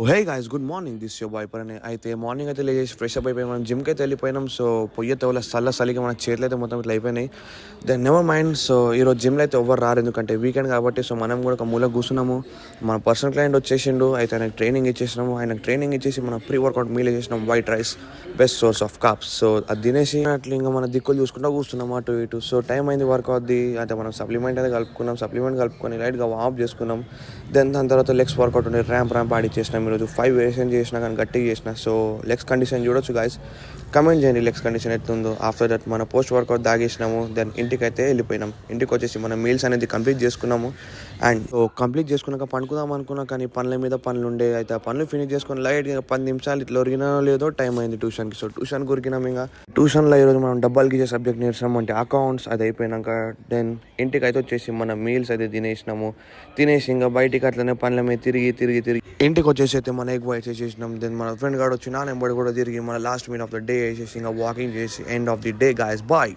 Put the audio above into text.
Hey guys, good morning. This your boy పరనే. అయితే morning అయితే లేచేసి ఫ్రెష్ అప్ అయిపోయి మనం జిమ్కి అయితే వెళ్ళిపోయినాం. సో పొయ్యతో వల్ల చలిగా మన చేతులు అయితే మొత్తం ఇట్లా అయిపోయినాయి. Than never mind. సో ఈరోజు జిమ్లో అయితే ఎవరు రారు, ఎందుకంటే వీకెండ్ కాబట్టి. సో మనం కూడా ఒక మూల కూర్చున్నాము. మన పర్సనల్ క్లయింట్ వచ్చేసిండు. అయితే ఆయనకు ట్రైనింగ్ ఇచ్చేసినాము. ఆయనకు ట్రైనింగ్ ఇచ్చేసి మన ప్రీ వర్కౌట్ మీల్ చేసినాం. White rice, best source of cups. So అది తినేసి అట్లా ఇంకా మన దిక్కులు చూసుకుంటూ కూర్చున్నాం అటు ఇటు. సో టైం అయింది వర్కౌట్ది. అయితే మనం సప్లిమెంట్ అయితే కలుపుకున్నాం. సప్లిమెంట్ కలుపుకొని లైట్గా వార్మ్ చేసుకున్నాం. దెన్ దాని తర్వాత లెగ్స్ వర్కౌట్ ఉండే ర్యాంప్ ఆడిచ్చేసినాం. ఈరోజు 5 వేరియేషన్ చేసినా కానీ గట్టిగా చేసిన. సో లెగ్స్ కండిషన్ చూడొచ్చు గాయస్. కమెంట్ చేయండి లెగ్స్ కండిషన్ ఎట్లుందో. ఆఫ్టర్ దట్ మన పోస్ట్ వర్కౌట్ దాగేసినాము. దెన్ ఇంటికి అయితే వెళ్ళిపోయినాం. ఇంటికి వచ్చేసి మన మీల్స్ అనేది కంప్లీట్ చేసుకున్నాము. అండ్ కంప్లీట్ చేసుకున్నాక పండుకుందాం అనుకున్నా, కానీ పనుల మీద పనులు ఉండే. అయితే ఆ పనులు ఫినిష్ చేసుకుని లైట్గా 10 నిమిషాలు ఇట్లా ఒరిగినా లేదో టైం అయింది ట్యూషన్కి. సో ట్యూషన్కి ఉరికినాం. ఇంకా ట్యూషన్లో ఈరోజు మనం డబ్బాలు గీసే సబ్జెక్ట్ నేర్చినాం, అంటే అకౌంట్స్. అది అయిపోయినాక దెన్ ఇంటికి అయితే వచ్చేసి మన మీల్స్ అయితే తినేసినాము. తినేసి ఇంకా బయటికి అట్లనే పనుల మీద తిరిగి ఇంటికి వచ్చేసి అయితే మన ఎగ్ వైట్స్ చేసినాం. దెన్ మన ఫ్రెండ్ గాడు వచ్చి నా నెంబర్ కూడా తిరిగి మన last meal of the day వేసేసి ఇంకా వాకింగ్ చేసి end of the day guys. Bye.